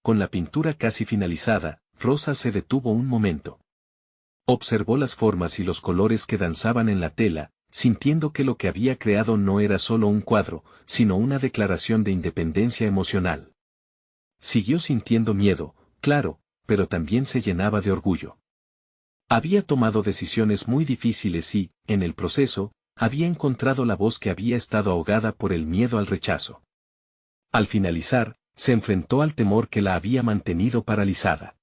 Con la pintura casi finalizada, Rosa se detuvo un momento. Observó las formas y los colores que danzaban en la tela, sintiendo que lo que había creado no era solo un cuadro, sino una declaración de independencia emocional. Siguió sintiendo miedo, claro, pero también se llenaba de orgullo. Había tomado decisiones muy difíciles y, en el proceso, había encontrado la voz que había estado ahogada por el miedo al rechazo. Al finalizar, se enfrentó al temor que la había mantenido paralizada.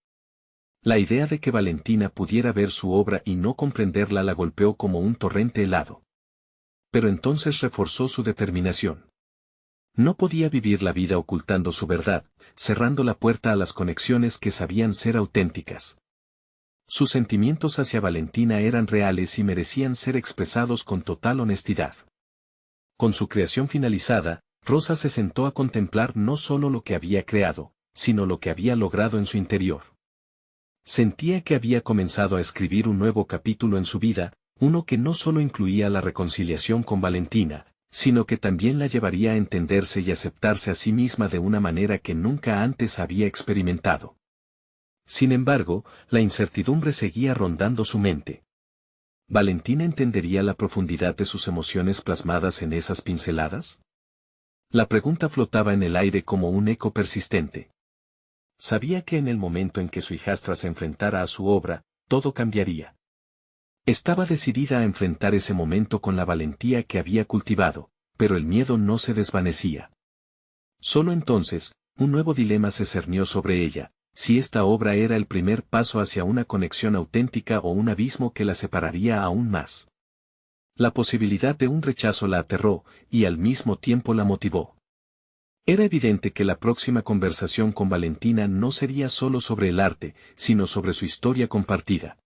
La idea de que Valentina pudiera ver su obra y no comprenderla la golpeó como un torrente helado. Pero entonces reforzó su determinación. No podía vivir la vida ocultando su verdad, cerrando la puerta a las conexiones que sabían ser auténticas. Sus sentimientos hacia Valentina eran reales y merecían ser expresados con total honestidad. Con su creación finalizada, Rosa se sentó a contemplar no solo lo que había creado, sino lo que había logrado en su interior. Sentía que había comenzado a escribir un nuevo capítulo en su vida, uno que no solo incluía la reconciliación con Valentina, sino que también la llevaría a entenderse y aceptarse a sí misma de una manera que nunca antes había experimentado. Sin embargo, la incertidumbre seguía rondando su mente. ¿Valentina entendería la profundidad de sus emociones plasmadas en esas pinceladas? La pregunta flotaba en el aire como un eco persistente. Sabía que en el momento en que su hijastra se enfrentara a su obra, todo cambiaría. Estaba decidida a enfrentar ese momento con la valentía que había cultivado, pero el miedo no se desvanecía. Solo entonces, un nuevo dilema se cernió sobre ella: si esta obra era el primer paso hacia una conexión auténtica o un abismo que la separaría aún más. La posibilidad de un rechazo la aterró, y al mismo tiempo la motivó. Era evidente que la próxima conversación con Valentina no sería solo sobre el arte, sino sobre su historia compartida.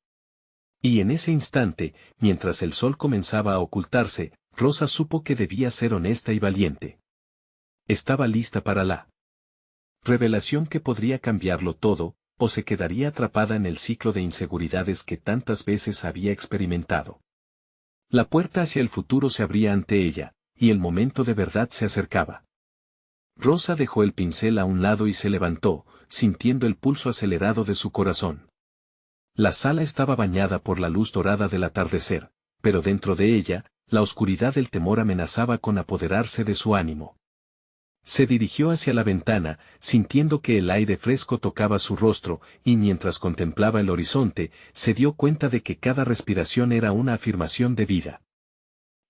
Y en ese instante, mientras el sol comenzaba a ocultarse, Rosa supo que debía ser honesta y valiente. Estaba lista para la revelación que podría cambiarlo todo, o se quedaría atrapada en el ciclo de inseguridades que tantas veces había experimentado. La puerta hacia el futuro se abría ante ella, y el momento de verdad se acercaba. Rosa dejó el pincel a un lado y se levantó, sintiendo el pulso acelerado de su corazón. La sala estaba bañada por la luz dorada del atardecer, pero dentro de ella, la oscuridad del temor amenazaba con apoderarse de su ánimo. Se dirigió hacia la ventana, sintiendo que el aire fresco tocaba su rostro, y mientras contemplaba el horizonte, se dio cuenta de que cada respiración era una afirmación de vida.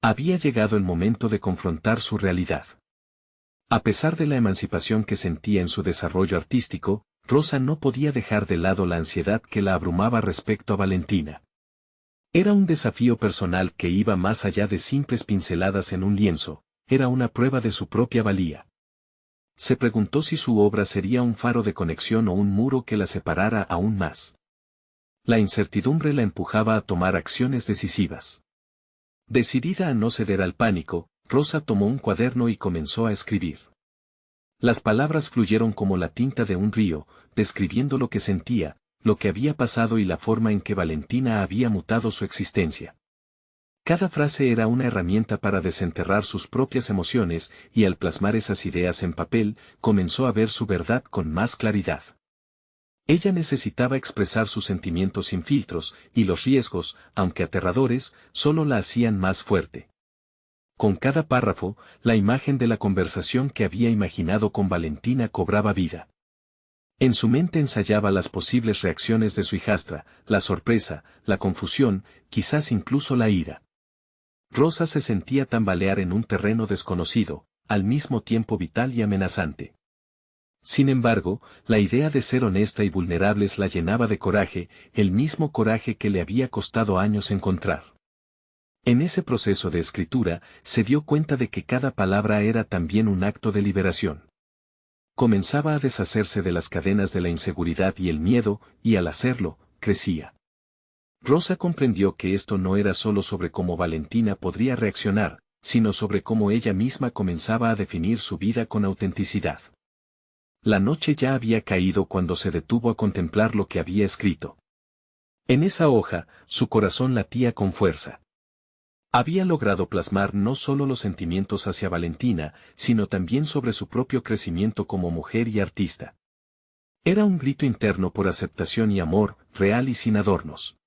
Había llegado el momento de confrontar su realidad. A pesar de la emancipación que sentía en su desarrollo artístico, Rosa no podía dejar de lado la ansiedad que la abrumaba respecto a Valentina. Era un desafío personal que iba más allá de simples pinceladas en un lienzo, era una prueba de su propia valía. Se preguntó si su obra sería un faro de conexión o un muro que la separara aún más. La incertidumbre la empujaba a tomar acciones decisivas. Decidida a no ceder al pánico, Rosa tomó un cuaderno y comenzó a escribir. Las palabras fluyeron como la tinta de un río, describiendo lo que sentía, lo que había pasado y la forma en que Valentina había mutado su existencia. Cada frase era una herramienta para desenterrar sus propias emociones, y al plasmar esas ideas en papel, comenzó a ver su verdad con más claridad. Ella necesitaba expresar sus sentimientos sin filtros, y los riesgos, aunque aterradores, solo la hacían más fuerte. Con cada párrafo, la imagen de la conversación que había imaginado con Valentina cobraba vida. En su mente ensayaba las posibles reacciones de su hijastra, la sorpresa, la confusión, quizás incluso la ira. Rosa se sentía tambalear en un terreno desconocido, al mismo tiempo vital y amenazante. Sin embargo, la idea de ser honesta y vulnerable la llenaba de coraje, el mismo coraje que le había costado años encontrar. En ese proceso de escritura, se dio cuenta de que cada palabra era también un acto de liberación. Comenzaba a deshacerse de las cadenas de la inseguridad y el miedo, y al hacerlo, crecía. Rosa comprendió que esto no era solo sobre cómo Valentina podría reaccionar, sino sobre cómo ella misma comenzaba a definir su vida con autenticidad. La noche ya había caído cuando se detuvo a contemplar lo que había escrito. En esa hoja, su corazón latía con fuerza. Había logrado plasmar no solo los sentimientos hacia Valentina, sino también sobre su propio crecimiento como mujer y artista. Era un grito interno por aceptación y amor, real y sin adornos.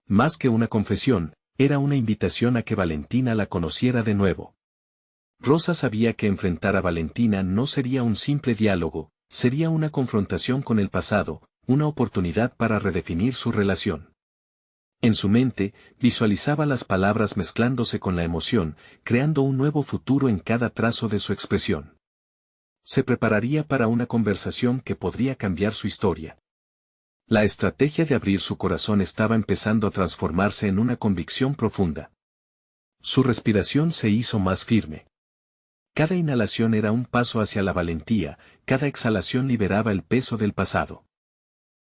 Más que una confesión, era una invitación a que Valentina la conociera de nuevo. Rosa sabía que enfrentar a Valentina no sería un simple diálogo, sería una confrontación con el pasado, una oportunidad para redefinir su relación. En su mente, visualizaba las palabras mezclándose con la emoción, creando un nuevo futuro en cada trazo de su expresión. Se prepararía para una conversación que podría cambiar su historia. La estrategia de abrir su corazón estaba empezando a transformarse en una convicción profunda. Su respiración se hizo más firme. Cada inhalación era un paso hacia la valentía, cada exhalación liberaba el peso del pasado.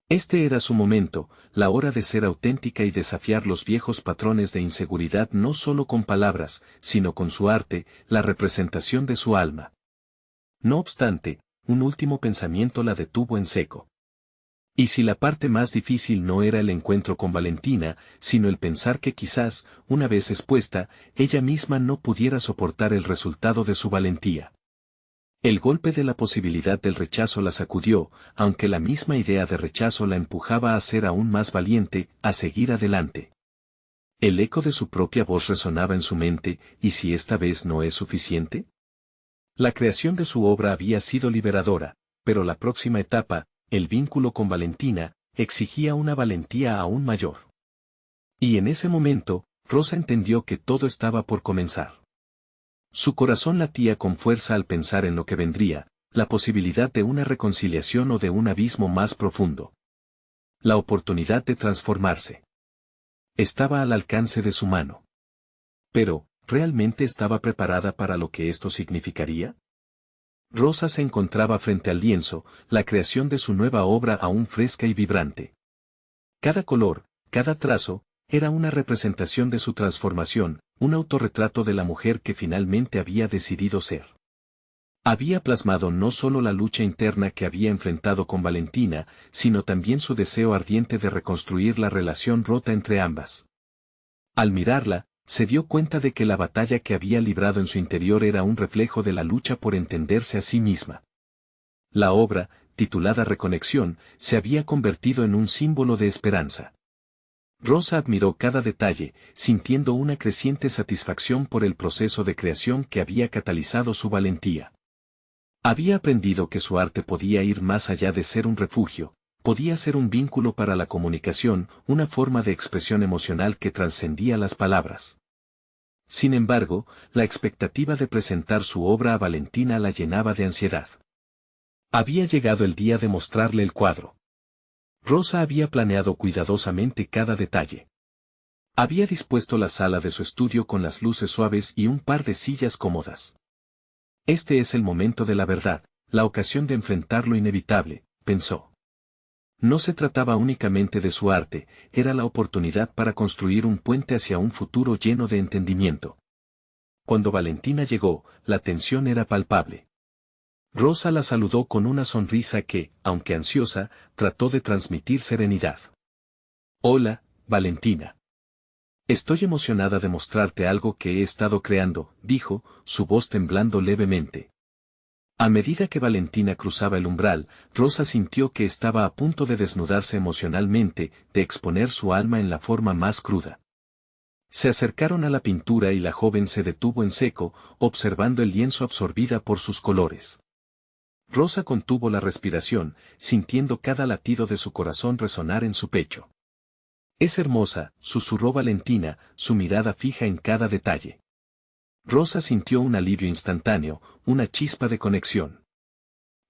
Este era su momento, la hora de ser auténtica y desafiar los viejos patrones de inseguridad no solo con palabras, sino con su arte, la representación de su alma. No obstante, un último pensamiento la detuvo en seco. Y si la parte más difícil no era el encuentro con Valentina, sino el pensar que quizás, una vez expuesta, ella misma no pudiera soportar el resultado de su valentía. El golpe de la posibilidad del rechazo la sacudió, aunque la misma idea de rechazo la empujaba a ser aún más valiente, a seguir adelante. El eco de su propia voz resonaba en su mente, ¿y si esta vez no es suficiente? La creación de su obra había sido liberadora, pero la próxima etapa, el vínculo con Valentina, exigía una valentía aún mayor. Y en ese momento, Rosa entendió que todo estaba por comenzar. Su corazón latía con fuerza al pensar en lo que vendría, la posibilidad de una reconciliación o de un abismo más profundo. La oportunidad de transformarse. Estaba al alcance de su mano. Pero, ¿realmente estaba preparada para lo que esto significaría? Rosa se encontraba frente al lienzo, la creación de su nueva obra aún fresca y vibrante. Cada color, cada trazo, era una representación de su transformación, un autorretrato de la mujer que finalmente había decidido ser. Había plasmado no solo la lucha interna que había enfrentado con Valentina, sino también su deseo ardiente de reconstruir la relación rota entre ambas. Al mirarla, se dio cuenta de que la batalla que había librado en su interior era un reflejo de la lucha por entenderse a sí misma. La obra, titulada Reconexión, se había convertido en un símbolo de esperanza. Rosa admiró cada detalle, sintiendo una creciente satisfacción por el proceso de creación que había catalizado su valentía. Había aprendido que su arte podía ir más allá de ser un refugio, podía ser un vínculo para la comunicación, una forma de expresión emocional que trascendía las palabras. Sin embargo, la expectativa de presentar su obra a Valentina la llenaba de ansiedad. Había llegado el día de mostrarle el cuadro. Rosa había planeado cuidadosamente cada detalle. Había dispuesto la sala de su estudio con las luces suaves y un par de sillas cómodas. Este es el momento de la verdad, la ocasión de enfrentar lo inevitable, pensó. No se trataba únicamente de su arte, era la oportunidad para construir un puente hacia un futuro lleno de entendimiento. Cuando Valentina llegó, la tensión era palpable. Rosa la saludó con una sonrisa que, aunque ansiosa, trató de transmitir serenidad. Hola, Valentina. Estoy emocionada de mostrarte algo que he estado creando, dijo, su voz temblando levemente. A medida que Valentina cruzaba el umbral, Rosa sintió que estaba a punto de desnudarse emocionalmente, de exponer su alma en la forma más cruda. Se acercaron a la pintura y la joven se detuvo en seco, observando el lienzo absorbida por sus colores. Rosa contuvo la respiración, sintiendo cada latido de su corazón resonar en su pecho. Es hermosa, susurró Valentina, su mirada fija en cada detalle. Rosa sintió un alivio instantáneo, una chispa de conexión.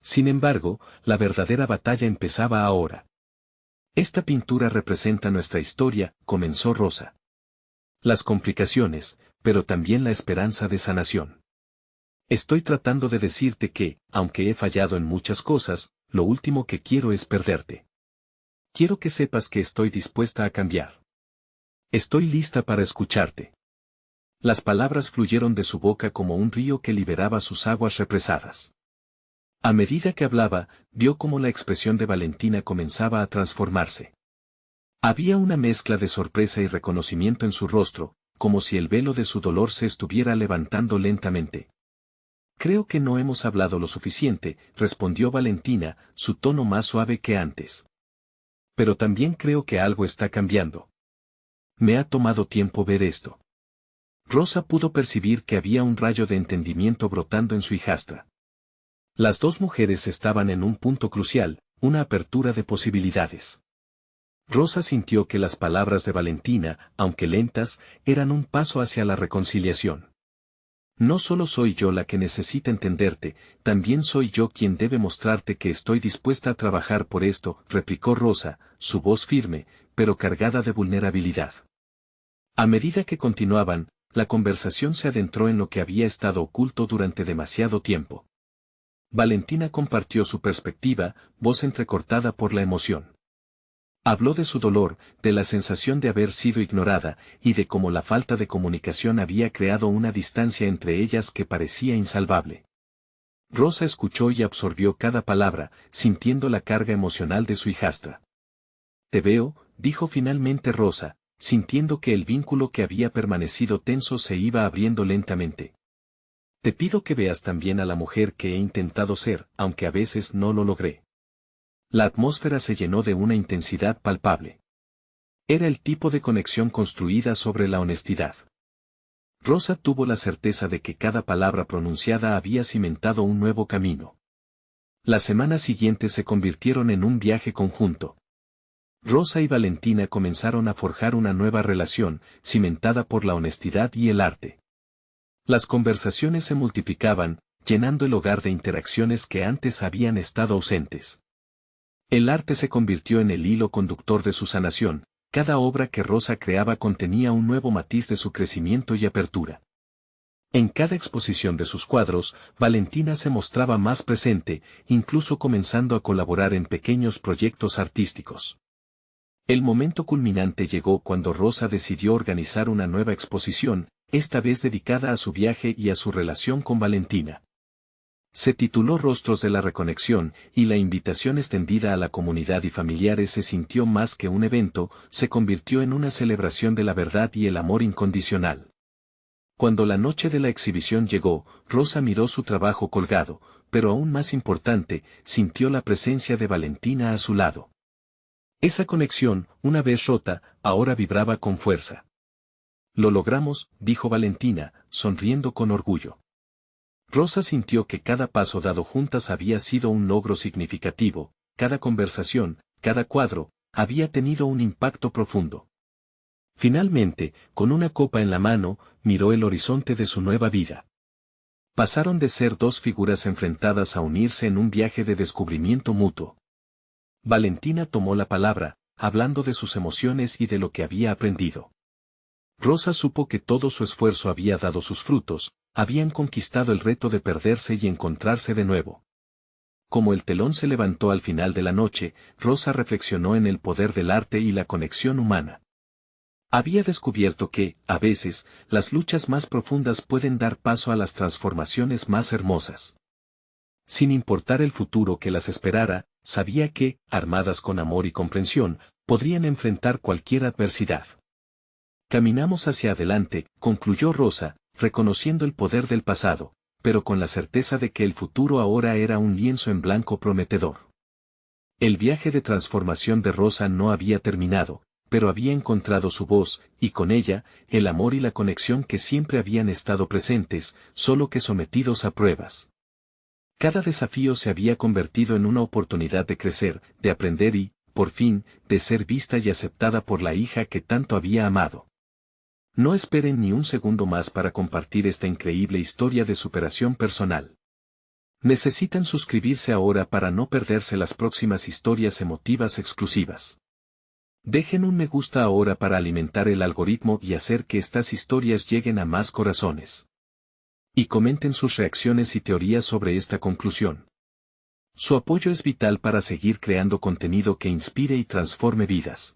Sin embargo, la verdadera batalla empezaba ahora. Esta pintura representa nuestra historia, comenzó Rosa. Las complicaciones, pero también la esperanza de sanación. Estoy tratando de decirte que, aunque he fallado en muchas cosas, lo último que quiero es perderte. Quiero que sepas que estoy dispuesta a cambiar. Estoy lista para escucharte. Las palabras fluyeron de su boca como un río que liberaba sus aguas represadas. A medida que hablaba, vio cómo la expresión de Valentina comenzaba a transformarse. Había una mezcla de sorpresa y reconocimiento en su rostro, como si el velo de su dolor se estuviera levantando lentamente. Creo que no hemos hablado lo suficiente, respondió Valentina, su tono más suave que antes. Pero también creo que algo está cambiando. Me ha tomado tiempo ver esto. Rosa pudo percibir que había un rayo de entendimiento brotando en su hijastra. Las dos mujeres estaban en un punto crucial, una apertura de posibilidades. Rosa sintió que las palabras de Valentina, aunque lentas, eran un paso hacia la reconciliación. No solo soy yo la que necesita entenderte, también soy yo quien debe mostrarte que estoy dispuesta a trabajar por esto, replicó Rosa, su voz firme, pero cargada de vulnerabilidad. A medida que continuaban, la conversación se adentró en lo que había estado oculto durante demasiado tiempo. Valentina compartió su perspectiva, voz entrecortada por la emoción. Habló de su dolor, de la sensación de haber sido ignorada, y de cómo la falta de comunicación había creado una distancia entre ellas que parecía insalvable. Rosa escuchó y absorbió cada palabra, sintiendo la carga emocional de su hijastra. Te veo, dijo finalmente Rosa, sintiendo que el vínculo que había permanecido tenso se iba abriendo lentamente. Te pido que veas también a la mujer que he intentado ser, aunque a veces no lo logré. La atmósfera se llenó de una intensidad palpable. Era el tipo de conexión construida sobre la honestidad. Rosa tuvo la certeza de que cada palabra pronunciada había cimentado un nuevo camino. Las semanas siguientes se convirtieron en un viaje conjunto. Rosa y Valentina comenzaron a forjar una nueva relación, cimentada por la honestidad y el arte. Las conversaciones se multiplicaban, llenando el hogar de interacciones que antes habían estado ausentes. El arte se convirtió en el hilo conductor de su sanación, cada obra que Rosa creaba contenía un nuevo matiz de su crecimiento y apertura. En cada exposición de sus cuadros, Valentina se mostraba más presente, incluso comenzando a colaborar en pequeños proyectos artísticos. El momento culminante llegó cuando Rosa decidió organizar una nueva exposición, esta vez dedicada a su viaje y a su relación con Valentina. Se tituló Rostros de la Reconexión, y la invitación extendida a la comunidad y familiares se sintió más que un evento, se convirtió en una celebración de la verdad y el amor incondicional. Cuando la noche de la exhibición llegó, Rosa miró su trabajo colgado, pero aún más importante, sintió la presencia de Valentina a su lado. Esa conexión, una vez rota, ahora vibraba con fuerza. Lo logramos, dijo Valentina, sonriendo con orgullo. Rosa sintió que cada paso dado juntas había sido un logro significativo, cada conversación, cada cuadro, había tenido un impacto profundo. Finalmente, con una copa en la mano, miró el horizonte de su nueva vida. Pasaron de ser dos figuras enfrentadas a unirse en un viaje de descubrimiento mutuo. Valentina tomó la palabra, hablando de sus emociones y de lo que había aprendido. Rosa supo que todo su esfuerzo había dado sus frutos, habían conquistado el reto de perderse y encontrarse de nuevo. Como el telón se levantó al final de la noche, Rosa reflexionó en el poder del arte y la conexión humana. Había descubierto que, a veces, las luchas más profundas pueden dar paso a las transformaciones más hermosas. Sin importar el futuro que las esperara, sabía que, armadas con amor y comprensión, podrían enfrentar cualquier adversidad. Caminamos hacia adelante, concluyó Rosa, reconociendo el poder del pasado, pero con la certeza de que el futuro ahora era un lienzo en blanco prometedor. El viaje de transformación de Rosa no había terminado, pero había encontrado su voz, y con ella, el amor y la conexión que siempre habían estado presentes, solo que sometidos a pruebas. Cada desafío se había convertido en una oportunidad de crecer, de aprender y, por fin, de ser vista y aceptada por la hija que tanto había amado. No esperen ni un segundo más para compartir esta increíble historia de superación personal. Necesitan suscribirse ahora para no perderse las próximas historias emotivas exclusivas. Dejen un me gusta ahora para alimentar el algoritmo y hacer que estas historias lleguen a más corazones. Y comenten sus reacciones y teorías sobre esta conclusión. Su apoyo es vital para seguir creando contenido que inspire y transforme vidas.